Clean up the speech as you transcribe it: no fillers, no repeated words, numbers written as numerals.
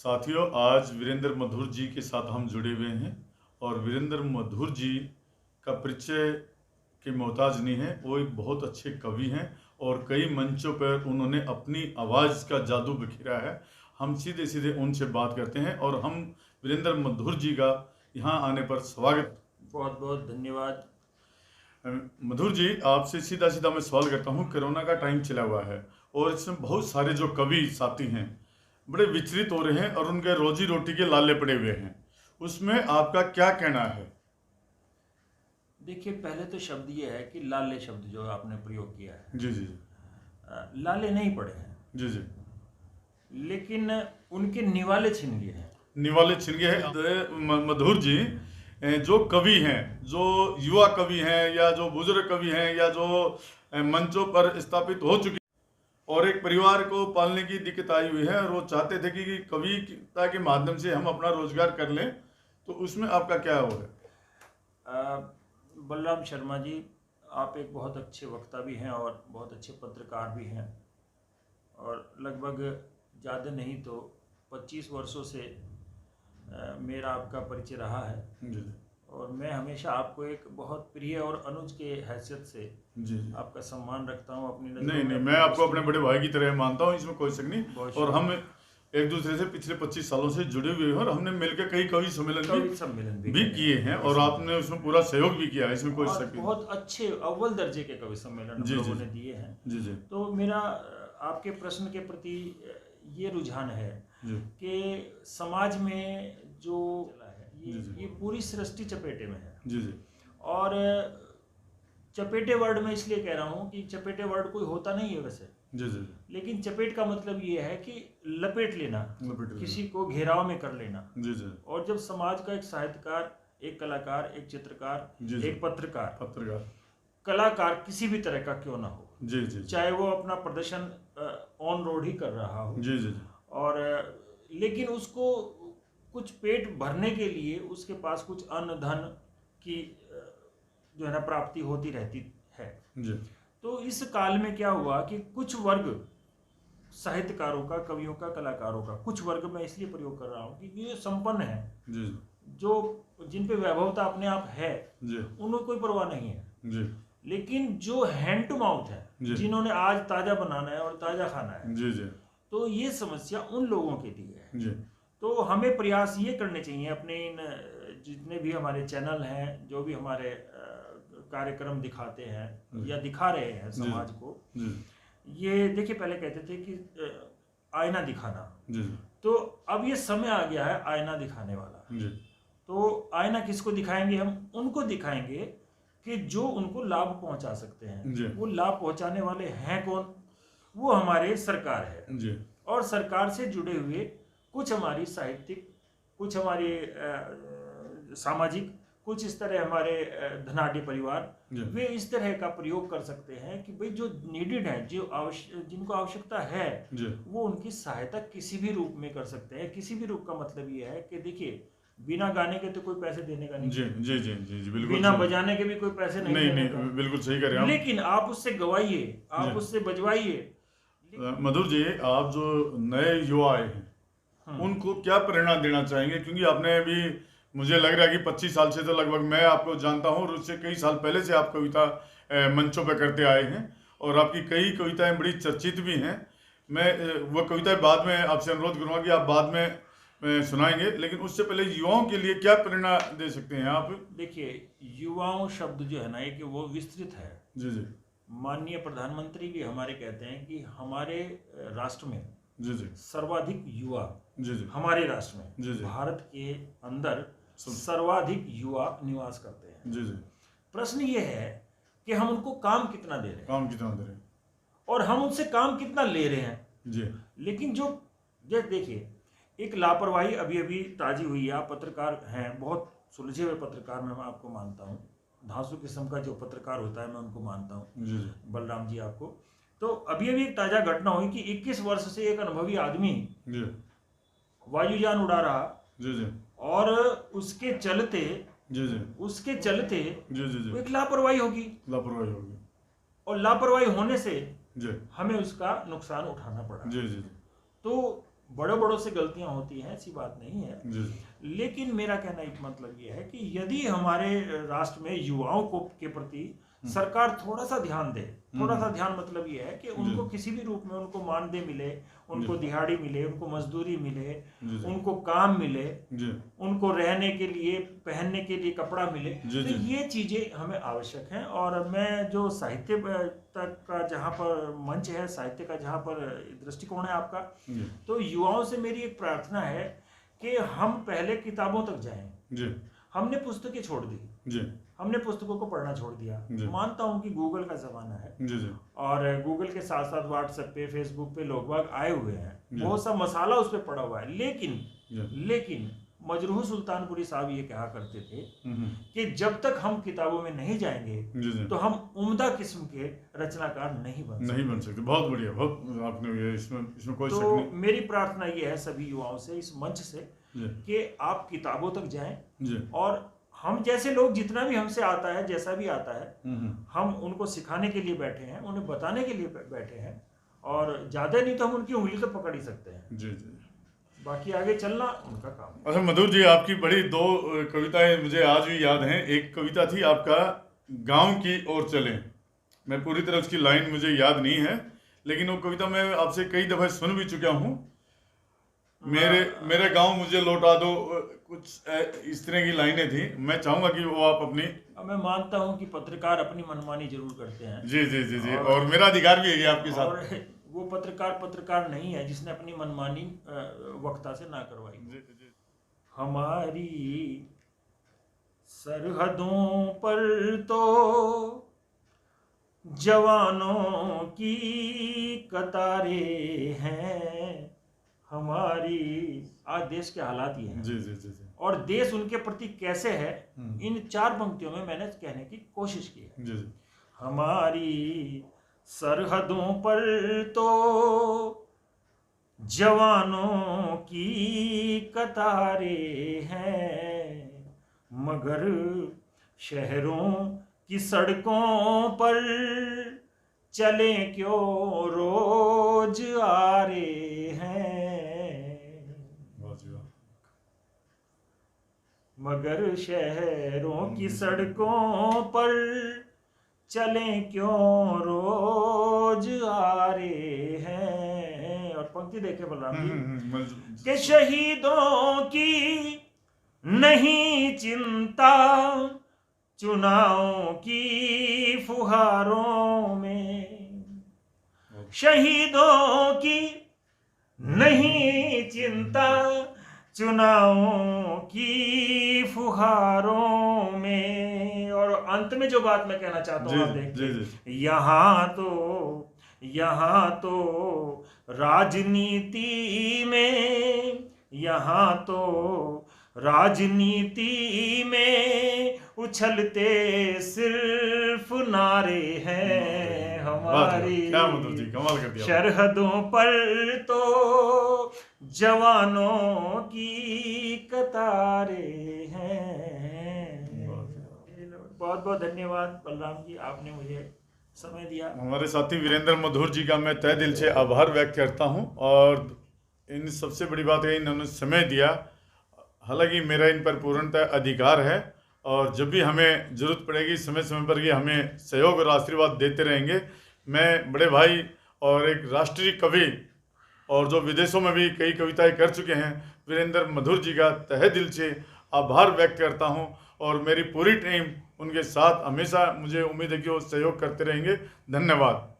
साथियों, आज वीरेंद्र मधुर जी के साथ हम जुड़े हुए हैं और वीरेंद्र मधुर जी का परिचय के मोहताज नहीं है। वो एक बहुत अच्छे कवि हैं और कई मंचों पर उन्होंने अपनी आवाज़ का जादू बिखेरा है। हम सीधे सीधे उनसे बात करते हैं और हम वीरेंद्र मधुर जी का यहाँ आने पर स्वागत। बहुत बहुत धन्यवाद। मधुर जी, आपसे सीधा सीधा मैं सवाल करता हूँ। कोरोना का टाइम चला हुआ है और इसमें बहुत सारे जो कवि साथी हैं बड़े विचलित हो रहे हैं और उनके रोजी रोटी के लाले पड़े हुए हैं, उसमें आपका क्या कहना है? देखिए, पहले तो शब्द ये है कि लाले शब्द जो आपने प्रयोग किया है, जी जी लाले नहीं पड़े हैं जी जी लेकिन उनके निवाले छिन गए हैं। निवाले छिन गए हैं। मधुर जी, जो कवि हैं, जो युवा कवि हैं या जो बुजुर्ग कवि हैं या जो मंचों पर स्थापित हो चुके और एक परिवार को पालने की दिक्कत आई हुई है और वो चाहते थे कि कविता के माध्यम से हम अपना रोजगार कर लें, तो उसमें आपका क्या हो है? बलराम शर्मा जी, आप एक बहुत अच्छे वक्ता भी हैं और बहुत अच्छे पत्रकार भी हैं और लगभग ज़्यादा नहीं तो 25 वर्षों से मेरा आपका परिचय रहा है जी और मैं हमेशा आपको एक बहुत प्रिय और अनुज के हैसियत से जी आपका सम्मान रखता हूँ अपनी नज़रों नहीं में। मैं आपको अपने बड़े भाई की तरह मानता हूँ, इसमें कोई शक नहीं। बहुत और हम एक दूसरे से पिछले 25 सालों से जुड़े हुए हैं और हमने मिलकर कई कवि सम्मेलन भी किए हैं और आपने उसमें पूरा सहयोग भी किया है, इसमें कोई शक नहीं। बहुत अच्छे अव्वल दर्जे के कवि सम्मेलन लोगों ने दिए हैं। जी जी तो मेरा आपके प्रश्न के प्रति ये रुझान है कि समाज में जो ये पूरी सृष्टि चपेटे में है। जी जी और चपेटे वर्ड में इसलिए कह रहा हूँ कि चपेटे वर्ड कोई होता नहीं है वैसे। जी जी लेकिन चपेट का मतलब ये है कि लपेट लेना, किसी को घेराव में कर लेना। जी जी और जब समाज का एक साहित्यकार, एक कलाकार, एक चित्रकार, एक पत्रकार, कलाकार किसी भी तरह का क्यों ना हो, जी जी चाहे वो अपना प्रदर्शन ऑन रोड ही कर रहा हो, जी जी और लेकिन उसको कुछ पेट भरने के लिए उसके पास कुछ अन्न धन की जो है ना प्राप्ति होती रहती है। जी। तो इस काल में क्या हुआ कि कुछ वर्ग साहित्यकारों का, कवियों का, कलाकारों का, कुछ वर्ग में इसलिए प्रयोग कर रहा हूँ कि ये संपन्न है, जो जिन पे वैभवता अपने आप है, उनको कोई परवाह नहीं है। लेकिन जो हैंड टू माउथ है, जिन्होंने आज ताजा बनाना है और ताजा खाना है, तो ये समस्या उन लोगों के लिए है। तो हमें प्रयास ये करने चाहिए अपने इन जितने भी हमारे चैनल हैं, जो भी हमारे कार्यक्रम दिखाते हैं या दिखा रहे हैं समाज को। ये देखिए, पहले कहते थे कि आईना दिखाना, तो अब ये समय आ गया है आईना दिखाने वाला। तो आईना किसको दिखाएंगे? हम उनको दिखाएंगे कि जो उनको लाभ पहुंचा सकते हैं। वो लाभ पहुंचाने वाले हैं कौन? वो हमारे सरकार है और सरकार से जुड़े हुए कुछ हमारी साहित्यिक, कुछ हमारे सामाजिक, कुछ इस तरह हमारे धनाढ़ परिवार, वे इस तरह का प्रयोग कर सकते हैं कि भाई जो नीडेड है, जो जिनको आवश्यकता है, वो उनकी सहायता किसी भी रूप में कर सकते हैं। किसी भी रूप का मतलब ये है कि देखिए, बिना गाने के तो कोई पैसे देने का नहीं। जी जी जी जी बिल्कुल। बिना बजाने के भी कोई पैसे नहीं, बिल्कुल सही कह रहे हैं। लेकिन आप उससे गवाइए, आप उससे बजवाइए। मधुर जी, आप जो नए युवा आए हैं उनको क्या प्रेरणा देना चाहेंगे? क्योंकि आपने भी, मुझे लग रहा है कि 25 साल से तो लगभग मैं आपको जानता हूँ और उससे कई साल पहले से आप कविता मंचों पर करते आए हैं और आपकी कई कविताएं बड़ी चर्चित भी हैं। मैं वो कविताएं बाद में आपसे अनुरोध करूँगा कि आप बाद में सुनाएंगे, लेकिन उससे पहले युवाओं के लिए क्या प्रेरणा दे सकते हैं आप? देखिए, युवाओं शब्द जो है ना, एक वो विस्तृत है। जी जी। माननीय प्रधानमंत्री भी हमारे कहते हैं कि हमारे राष्ट्र में जी जी सर्वाधिक युवा, जी जी, हमारे राष्ट्र में, जी जी, भारत के अंदर सर्वाधिक युवा निवास करते हैं। जी जी। प्रश्न ये है कि हम उनको काम कितना दे रहे हैं, और हम उनसे काम कितना ले रहे हैं। जी। लेकिन जो देखिए, एक लापरवाही अभी अभी ताजी हुई है। आप पत्रकार हैं, बहुत सुलझे हुए पत्रकार मैं आपको मानता हूँ, धांसू किस्म का जो पत्रकार होता है मैं उनको मानता हूँ, बलराम जी आपको। तो अभी अभी एक ताजा घटना हुई कि 21 वर्ष से एक अनुभवी आदमी वायुयान उड़ा रहा, और उसके चलते वो एक लापरवाही होगी, और लापरवाही होने से हमें उसका नुकसान उठाना पड़ा। तो बड़े बड़ों से गलतियां होती हैं, ऐसी बात नहीं है। जी लेकिन मेरा कहना एक मतलब ये है कि यदि हमारे राष्ट्र में युवाओं को के प्रति सरकार थोड़ा सा ध्यान दे, थोड़ा सा ध्यान मतलब ये है कि उनको किसी भी रूप में उनको मानदेय मिले, उनको दिहाड़ी मिले, उनको मजदूरी मिले, उनको काम मिले, उनको रहने के लिए, पहनने के लिए कपड़ा मिले, तो ये चीजें हमें आवश्यक हैं। और मैं जो साहित्य तक का जहाँ पर मंच है, साहित्य का जहाँ पर दृष्टिकोण है आपका, तो युवाओं से मेरी एक प्रार्थना है कि हम पहले किताबों तक जाएं। हमने पुस्तकें छोड़ दी, हमने पुस्तकों को पढ़ना छोड़ दिया। मानता हूं कि गूगल का जमाना है और गूगल के साथ साथ व्हाट्सएप पे, फेसबुक पे लोग बाग आए हुए हैं, बहुत सा मसाला उस पर पड़ा हुआ है। लेकिन मजरूह सुल्तानपुरी साहब ये कहा करते थे कि जब तक हम किताबों में नहीं जाएंगे तो हम उम्दा किस्म के रचनाकार नहीं बन सकते। बहुत बढ़िया, बहुत आपने इसमें कोई शक नहीं। मेरी प्रार्थना ये है सभी युवाओं से इस मंच से कि आप किताबों तक जाएं और हम जैसे लोग जितना भी हमसे आता है, जैसा भी आता है, हम उनको सिखाने के लिए बैठे हैं, उन्हें बताने के लिए बैठे हैं, और ज्यादा नहीं तो हम उनकी उंगली तो पकड़ ही सकते हैं। बाकी आगे चलना उनका काम है। अच्छा मधुर जी, आपकी बड़ी दो कविताएं मुझे आज भी याद हैं। एक कविता थी आपका गांव की ओर चले, मैं पूरी तरह उसकी लाइन मुझे याद नहीं है, लेकिन वो कविता मैं आपसे कई दफे सुन भी चुका हूँ। मेरे गांव मुझे लौटा दो, कुछ इस तरह की लाइनें थी। मैं चाहूंगा कि वो आप अपनी, मैं मानता हूं कि पत्रकार अपनी मनमानी जरूर करते हैं। जी और मेरा अधिकार भी है आपके साथ। और वो पत्रकार नहीं है जिसने अपनी मनमानी वक्ता से ना करवाई। हमारी सरहदों पर तो जवानों की कतारें हैं, हमारी आज देश के हालात ये हैं। जी और देश उनके प्रति कैसे है, इन 4 पंक्तियों में मैंने कहने की कोशिश की है। जी हमारी सरहदों पर तो जवानों की कतारें हैं, मगर शहरों की सड़कों पर चले क्यों रोज आ रहे हैं, मगर शहरों की सड़कों पर चले क्यों रोज आ रहे हैं। और पंक्ति देखे बलराम जी कि शहीदों की नहीं चिंता चुनावों की फुहारों में, शहीदों की नहीं चिंता चुनावों की फुहारों में। और अंत में जो बात मैं कहना चाहता हूँ, आप देखिए, यहाँ तो राजनीति में उछलते सिर्फ नारे हैं, हमारी सरहदों पर तो जवानों की कतारें हैं। बहुत बहुत धन्यवाद बलराम जी, आपने मुझे समय दिया। हमारे साथी वीरेंद्र मधुर जी का मैं तहे दिल से आभार व्यक्त करता हूं, और इन सबसे बड़ी बात है इन्होंने समय दिया। हालांकि मेरा इन पर पूर्णतः अधिकार है, और जब भी हमें ज़रूरत पड़ेगी समय समय पर ये हमें सहयोग और आशीर्वाद देते रहेंगे। मैं बड़े भाई और एक राष्ट्रीय कवि, और जो विदेशों में भी कई कविताएं कर चुके हैं, वीरेंद्र मधुर जी का तहे दिल से आभार व्यक्त करता हूं। और मेरी पूरी टीम उनके साथ हमेशा, मुझे उम्मीद है कि वो सहयोग करते रहेंगे। धन्यवाद।